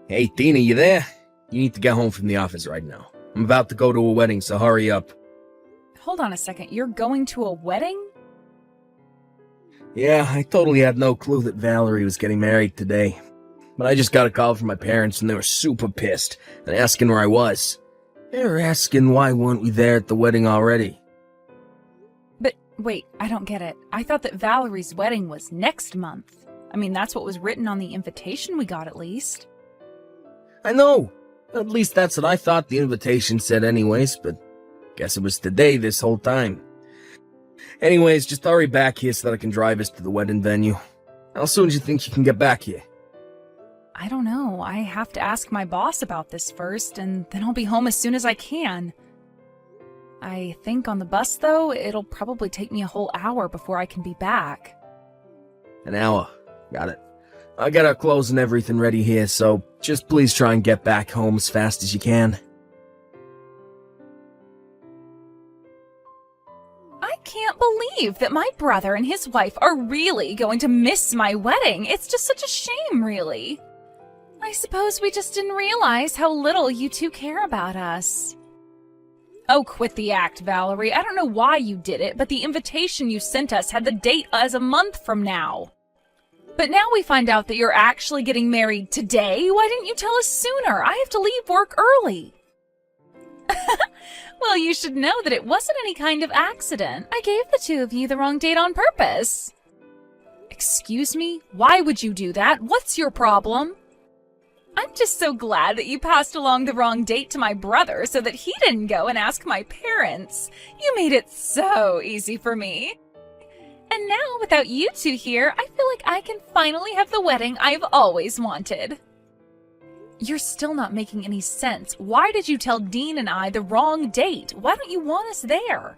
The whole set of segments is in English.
Hey, Tina, you there? You need to get home from the office right now. I'm about to go to a wedding, so hurry up. Hold on a second, you're going to a wedding? Yeah, I totally had no clue that Valerie was getting married today. But I just got a call from my parents and they were super pissed and asking where I was. They were asking why weren't we there at the wedding already. But wait, I don't get it. I thought that Valerie's wedding was next month. I mean, that's what was written on the invitation we got at least. I know. At least that's what I thought the invitation said anyways, but guess it was today this whole time. Anyways, just hurry back here so that I can drive us to the wedding venue. How soon do you think you can get back here? I don't know. I have to ask my boss about this first, and then I'll be home as soon as I can. I think on the bus, though, it'll probably take me a whole hour before I can be back. An hour. Got it. I got our clothes and everything ready here, so just please try and get back home as fast as you can. I can't believe that my brother and his wife are really going to miss my wedding. It's just such a shame, really. I suppose we just didn't realize how little you two care about us. Oh, quit the act, Valerie. I don't know why you did it, but the invitation you sent us had the date as a month from now. But now we find out that you're actually getting married today. Why didn't you tell us sooner? I have to leave work early. Well, you should know that it wasn't any kind of accident. I gave the two of you the wrong date on purpose. Excuse me? Why would you do that? What's your problem? I'm just so glad that you passed along the wrong date to my brother so that he didn't go and ask my parents. You made it so easy for me. And now, without you two here, I feel like I can finally have the wedding I've always wanted. You're still not making any sense. Why did you tell Dean and I the wrong date? Why don't you want us there?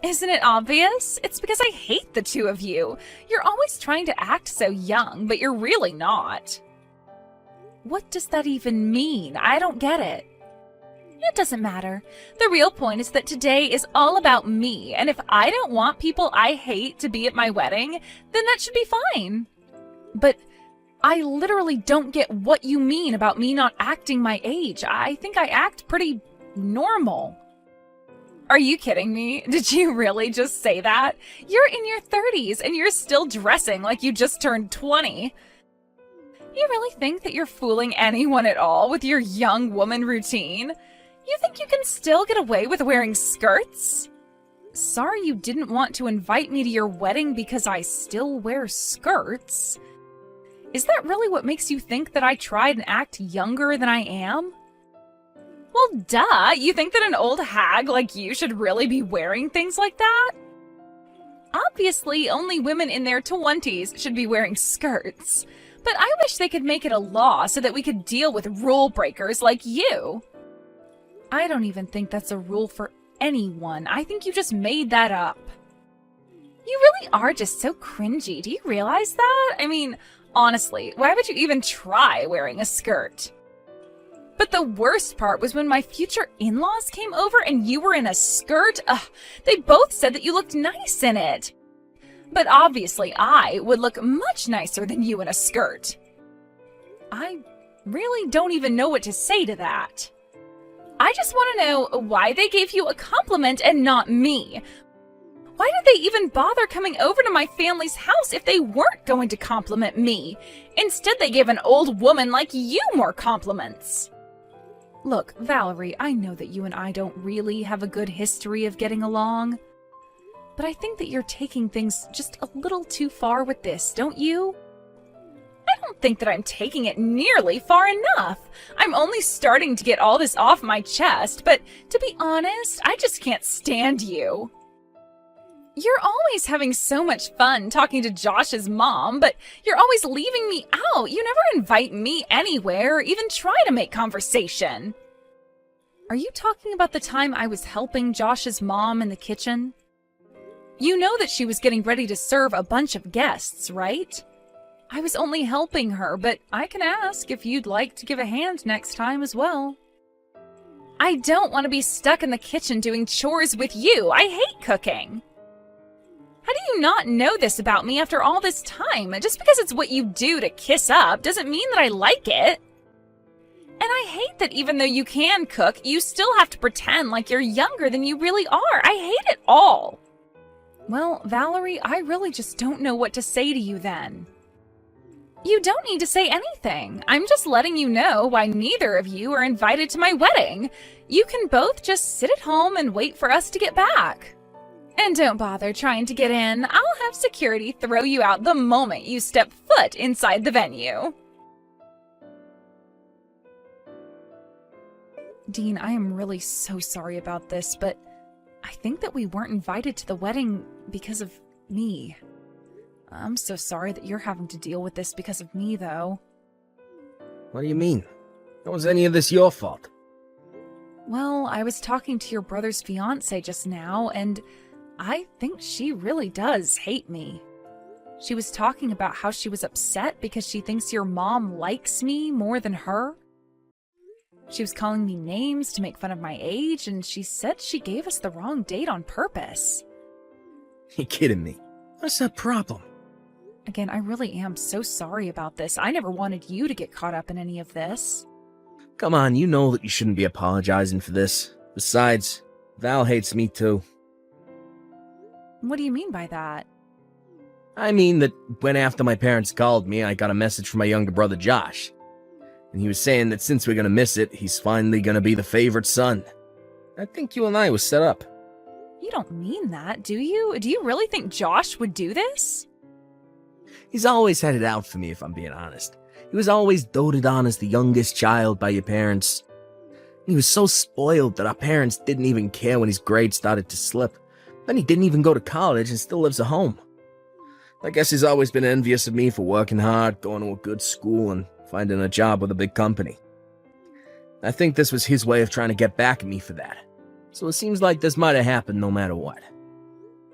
Isn't it obvious? It's because I hate the two of you. You're always trying to act so young, but you're really not. What does that even mean? I don't get it. It doesn't matter. The real point is that today is all about me, and if I don't want people I hate to be at my wedding, then that should be fine. But I literally don't get what you mean about me not acting my age. I think I act pretty normal. Are you kidding me? Did you really just say that? You're in your 30s and you're still dressing like you just turned 20. You really think that you're fooling anyone at all with your young woman routine? You think you can still get away with wearing skirts? Sorry you didn't want to invite me to your wedding because I still wear skirts. Is that really what makes you think that I tried and act younger than I am? Well, duh, you think that an old hag like you should really be wearing things like that? Obviously, only women in their 20s should be wearing skirts. But I wish they could make it a law so that we could deal with rule breakers like you. I don't even think that's a rule for anyone. I think you just made that up. You really are just so cringy. Do you realize that? I mean, honestly, why would you even try wearing a skirt? But the worst part was when my future in-laws came over and you were in a skirt. They both said that you looked nice in it. But obviously I would look much nicer than you in a skirt. I really don't even know what to say to that. I just want to know why they gave you a compliment and not me. Why did they even bother coming over to my family's house if they weren't going to compliment me? Instead, they gave an old woman like you more compliments. Look, Valerie, I know that you and I don't really have a good history of getting along. But I think that you're taking things just a little too far with this, don't you? I don't think that I'm taking it nearly far enough. I'm only starting to get all this off my chest, but to be honest, I just can't stand you. You're always having so much fun talking to Josh's mom, but you're always leaving me out. You never invite me anywhere or even try to make conversation. Are you talking about the time I was helping Josh's mom in the kitchen? You know that she was getting ready to serve a bunch of guests, right? I was only helping her, but I can ask if you'd like to give a hand next time as well. I don't want to be stuck in the kitchen doing chores with you. I hate cooking. How do you not know this about me after all this time? Just because it's what you do to kiss up doesn't mean that I like it. And I hate that even though you can cook, you still have to pretend like you're younger than you really are. I hate it all. Well, Valerie, I really just don't know what to say to you then. You don't need to say anything. I'm just letting you know why neither of you are invited to my wedding. You can both just sit at home and wait for us to get back. And don't bother trying to get in. I'll have security throw you out the moment you step foot inside the venue. Dean, I am really so sorry about this, but I think that we weren't invited to the wedding because of me. I'm so sorry that you're having to deal with this because of me, though. What do you mean? How was any of this your fault? Well, I was talking to your brother's fiancé just now, and I think she really does hate me. She was talking about how she was upset because she thinks your mom likes me more than her. She was calling me names to make fun of my age, and she said she gave us the wrong date on purpose. You kidding me? What's the problem? Again, I really am so sorry about this. I never wanted you to get caught up in any of this. Come on, you know that you shouldn't be apologizing for this. Besides, Val hates me too. What do you mean by that? I mean that when after my parents called me, I got a message from my younger brother Josh. And he was saying that since we're gonna miss it, he's finally gonna be the favorite son. I think you and I was set up. You don't mean that, do you? Do you really think Josh would do this? He's always had it out for me, if I'm being honest. He was always doted on as the youngest child by your parents. He was so spoiled that our parents didn't even care when his grades started to slip. Then he didn't even go to college and still lives at home. I guess he's always been envious of me for working hard, going to a good school, and finding a job with a big company. I think this was his way of trying to get back at me for that. So it seems like this might have happened no matter what.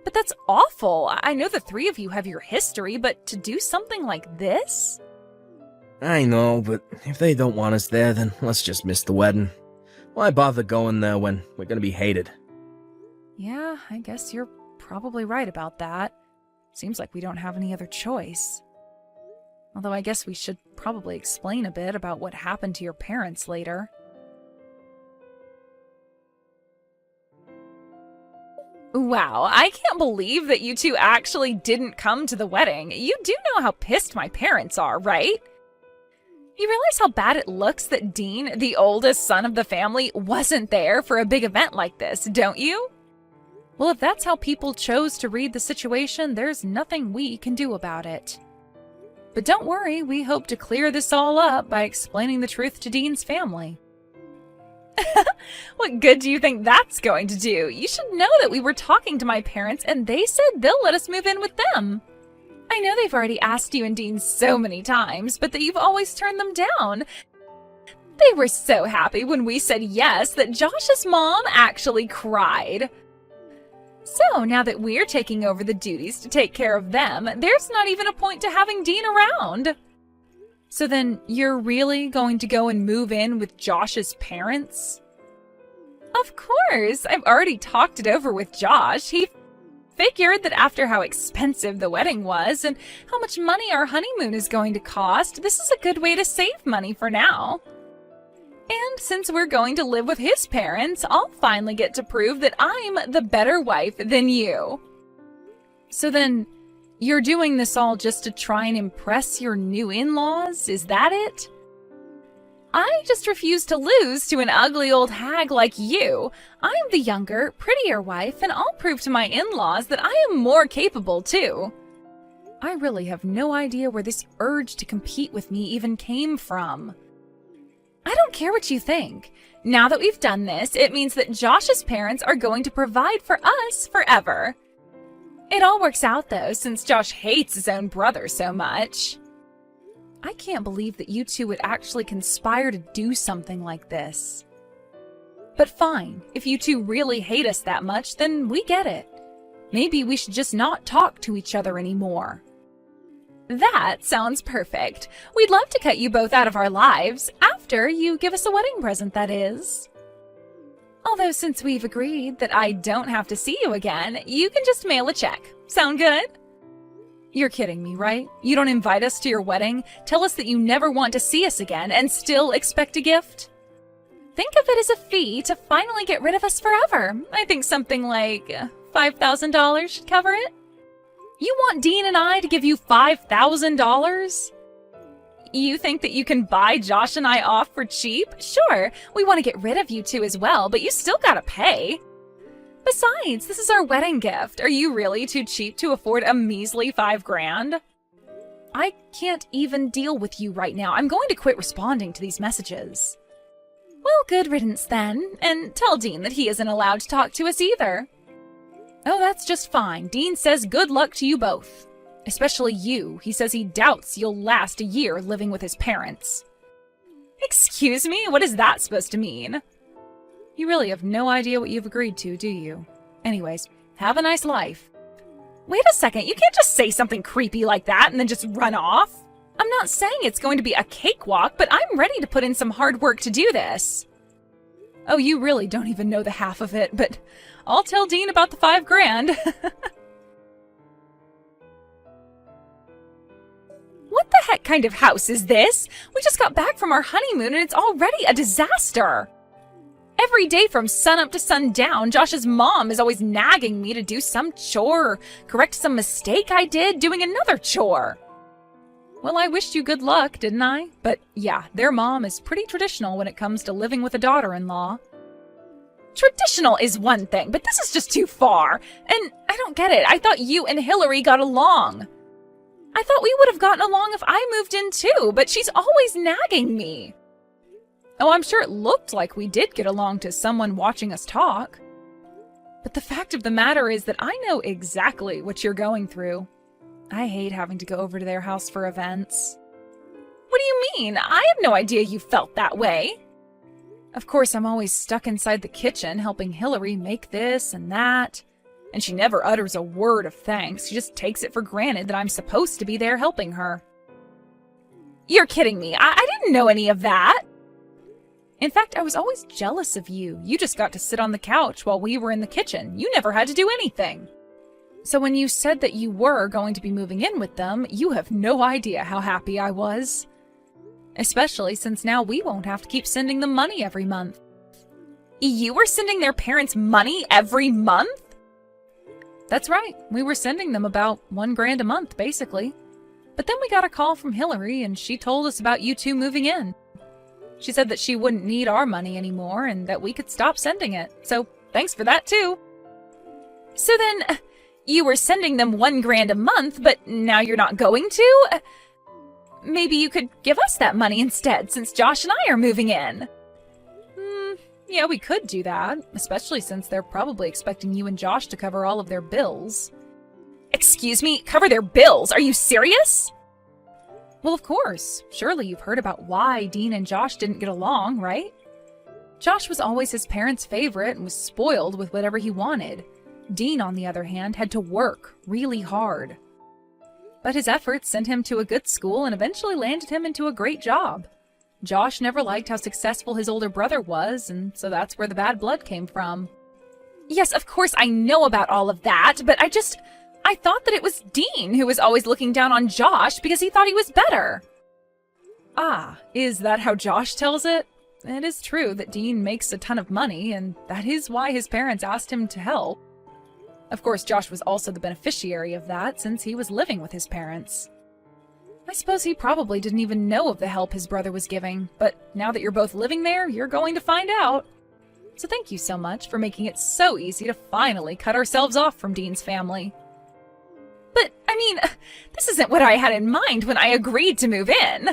But that's awful. I know the three of you have your history, but to do something like this? I know, but if they don't want us there, then let's just miss the wedding. Why bother going there when we're gonna be hated? Yeah, I guess you're probably right about that. Seems like we don't have any other choice. Although I guess we should probably explain a bit about what happened to your parents later. Wow, I can't believe that you two actually didn't come to the wedding. You do know how pissed my parents are, right? You realize how bad it looks that Dean, the oldest son of the family, wasn't there for a big event like this, don't you? Well, if that's how people chose to read the situation, there's nothing we can do about it. But don't worry, we hope to clear this all up by explaining the truth to Dean's family. What good do you think that's going to do? You should know that we were talking to my parents and they said they'll let us move in with them. I know they've already asked you and Dean so many times, but that you've always turned them down. They were so happy when we said yes that Josh's mom actually cried. So now that we're taking over the duties to take care of them, there's not even a point to having Dean around. So then you're really going to go and move in with Josh's parents? Of course, I've already talked it over with Josh. He figured that after how expensive the wedding was and how much money our honeymoon is going to cost, this is a good way to save money for now. And since we're going to live with his parents, I'll finally get to prove that I'm the better wife than you. So then, you're doing this all just to try and impress your new in-laws? Is that it? I just refuse to lose to an ugly old hag like you. I'm the younger, prettier wife, and I'll prove to my in-laws that I am more capable too. I really have no idea where this urge to compete with me even came from. I don't care what you think. Now that we've done this, it means that Josh's parents are going to provide for us forever. It all works out though, since Josh hates his own brother so much. I can't believe that you two would actually conspire to do something like this. But fine, if you two really hate us that much, then we get it. Maybe we should just not talk to each other anymore. That sounds perfect. We'd love to cut you both out of our lives, after you give us a wedding present, that is. Although since we've agreed that I don't have to see you again, you can just mail a check. Sound good? You're kidding me, right? You don't invite us to your wedding, tell us that you never want to see us again, and still expect a gift? Think of it as a fee to finally get rid of us forever. I think something like $5,000 should cover it. You want Dean and I to give you $5,000? You think that you can buy Josh and I off for cheap? Sure, we want to get rid of you two as well, but you still gotta pay. Besides, this is our wedding gift. Are you really too cheap to afford a measly $5,000? I can't even deal with you right now. I'm going to quit responding to these messages. Well, good riddance then, and tell Dean that he isn't allowed to talk to us either. Oh, that's just fine. Dean says good luck to you both. Especially you. He says he doubts you'll last a year living with his parents. Excuse me? What is that supposed to mean? You really have no idea what you've agreed to, do you? Anyways, have a nice life. Wait a second, you can't just say something creepy like that and then just run off. I'm not saying it's going to be a cakewalk, but I'm ready to put in some hard work to do this. Oh, you really don't even know the half of it, but I'll tell Dean about the $5,000. What the heck kind of house is this? We just got back from our honeymoon and it's already a disaster. Every day from sunup to sundown, Josh's mom is always nagging me to do some chore, correct some mistake I did doing another chore. Well, I wished you good luck, didn't I? But yeah, their mom is pretty traditional when it comes to living with a daughter-in-law. Traditional is one thing, but this is just too far. And I don't get it. I thought you and Hillary got along. I thought we would have gotten along if I moved in too, but she's always nagging me. Oh, I'm sure it looked like we did get along to someone watching us talk. But the fact of the matter is that I know exactly what you're going through. I hate having to go over to their house for events. What do you mean? I had no idea you felt that way. Of course, I'm always stuck inside the kitchen helping Hillary make this and that. And she never utters a word of thanks. She just takes it for granted that I'm supposed to be there helping her. You're kidding me. I didn't know any of that. In fact, I was always jealous of you. You just got to sit on the couch while we were in the kitchen. You never had to do anything. So when you said that you were going to be moving in with them, you have no idea how happy I was. Especially since now we won't have to keep sending them money every month. You were sending their parents money every month? That's right. We were sending them about $1,000 a month, basically. But then we got a call from Hillary and she told us about you two moving in. She said that she wouldn't need our money anymore and that we could stop sending it. So thanks for that too. So then, you were sending them $1,000 a month, but now you're not going to? Maybe you could give us that money instead, since Josh and I are moving in. Yeah, we could do that, especially since they're probably expecting you and Josh to cover all of their bills. Excuse me, cover their bills? Are you serious? Well, of course. Surely you've heard about why Dean and Josh didn't get along, right? Josh was always his parents' favorite and was spoiled with whatever he wanted. Dean, on the other hand, had to work really hard. But his efforts sent him to a good school and eventually landed him into a great job. Josh never liked how successful his older brother was, and so that's where the bad blood came from. Yes, of course I know about all of that, but I thought that it was Dean who was always looking down on Josh because he thought he was better. Ah, is that how Josh tells it? It is true that Dean makes a ton of money, and that is why his parents asked him to help. Of course, Josh was also the beneficiary of that since he was living with his parents. I suppose he probably didn't even know of the help his brother was giving, but now that you're both living there, you're going to find out. So thank you so much for making it so easy to finally cut ourselves off from Dean's family. But, I mean, this isn't what I had in mind when I agreed to move in.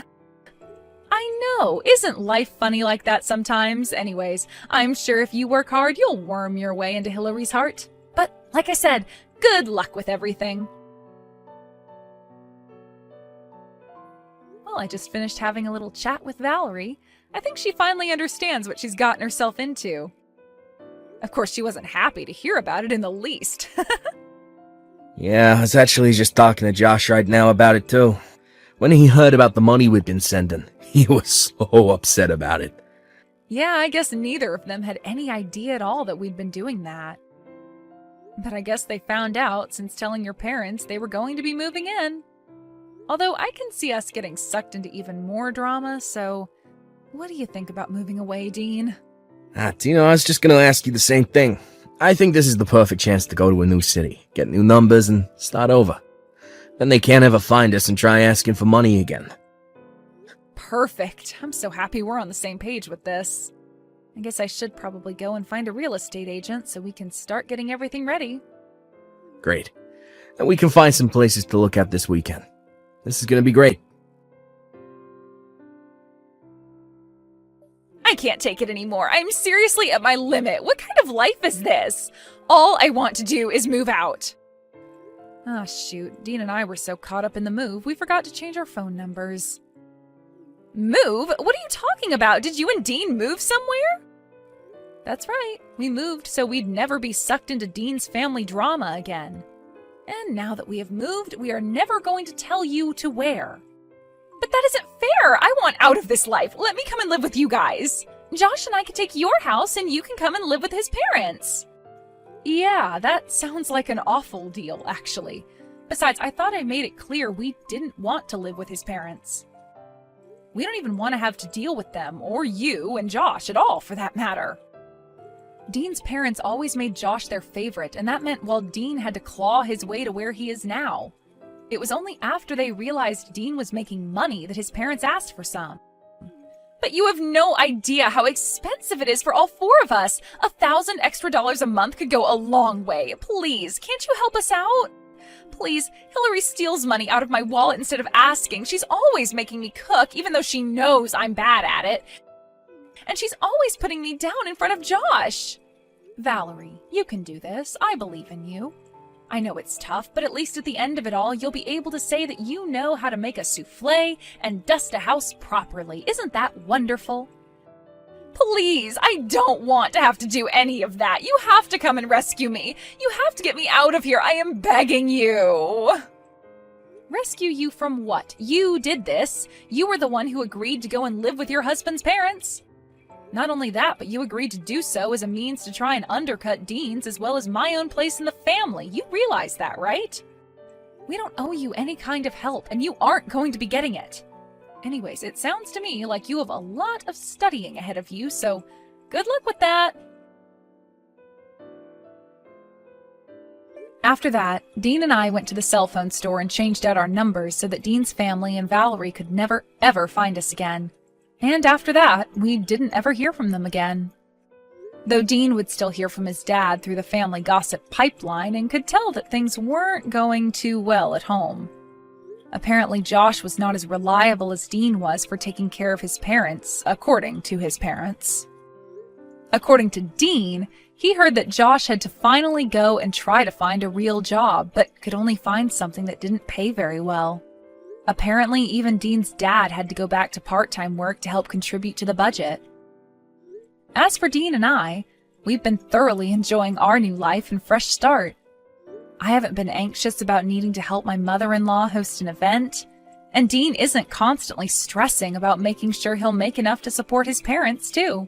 I know, isn't life funny like that sometimes? Anyways, I'm sure if you work hard, you'll worm your way into Hillary's heart. But, like I said, good luck with everything. Well, I just finished having a little chat with Valerie. I think she finally understands what she's gotten herself into. Of course, she wasn't happy to hear about it in the least. Yeah, I was actually just talking to Josh right now about it too. When he heard about the money we'd been sending, he was so upset about it. Yeah, I guess neither of them had any idea at all that we'd been doing that. But I guess they found out since telling your parents they were going to be moving in. Although I can see us getting sucked into even more drama, so what do you think about moving away, Dean? Tino, I was just gonna ask you the same thing. I think this is the perfect chance to go to a new city, get new numbers, and start over. Then they can't ever find us and try asking for money again. Perfect. I'm so happy we're on the same page with this. I guess I should probably go and find a real estate agent so we can start getting everything ready. Great. And we can find some places to look at this weekend. This is gonna be great. I can't take it anymore. I'm seriously at my limit. What kind of life is this? All I want to do is move out. Oh, shoot. Dean and I were so caught up in the move, we forgot to change our phone numbers. Move? What are you talking about? Did you and Dean move somewhere? That's right. We moved so we'd never be sucked into Dean's family drama again. And now that we have moved, we are never going to tell you to where. But that isn't fair. I want out of this life. Let me come and live with you guys. Josh and I can take your house and you can come and live with his parents. Yeah, that sounds like an awful deal, actually. Besides, I thought I made it clear we didn't want to live with his parents. We don't even want to have to deal with them, or you and Josh at all, for that matter. Dean's parents always made Josh their favorite, and that meant while Dean had to claw his way to where he is now. It was only after they realized Dean was making money that his parents asked for some. But you have no idea how expensive it is for all four of us. $1,000 extra a month could go a long way. Please, can't you help us out? Please, Hillary steals money out of my wallet instead of asking. She's always making me cook, even though she knows I'm bad at it. And she's always putting me down in front of Josh. Valerie, you can do this. I believe in you. I know it's tough, but at least at the end of it all, you'll be able to say that you know how to make a souffle and dust a house properly. Isn't that wonderful? Please, I don't want to have to do any of that. You have to come and rescue me. You have to get me out of here. I am begging you. Rescue you from what? You did this. You were the one who agreed to go and live with your husband's parents. Not only that, but you agreed to do so as a means to try and undercut Dean's as well as my own place in the family. You realize that, right? We don't owe you any kind of help, and you aren't going to be getting it. Anyways, it sounds to me like you have a lot of studying ahead of you, so good luck with that. After that, Dean and I went to the cell phone store and changed out our numbers so that Dean's family and Valerie could never, ever find us again. And after that, we didn't ever hear from them again. Though Dean would still hear from his dad through the family gossip pipeline and could tell that things weren't going too well at home. Apparently, Josh was not as reliable as Dean was for taking care of his parents, according to his parents. According to Dean, he heard that Josh had to finally go and try to find a real job, but could only find something that didn't pay very well. Apparently, even Dean's dad had to go back to part-time work to help contribute to the budget. As for Dean and I, we've been thoroughly enjoying our new life and fresh start. I haven't been anxious about needing to help my mother-in-law host an event, and Dean isn't constantly stressing about making sure he'll make enough to support his parents, too.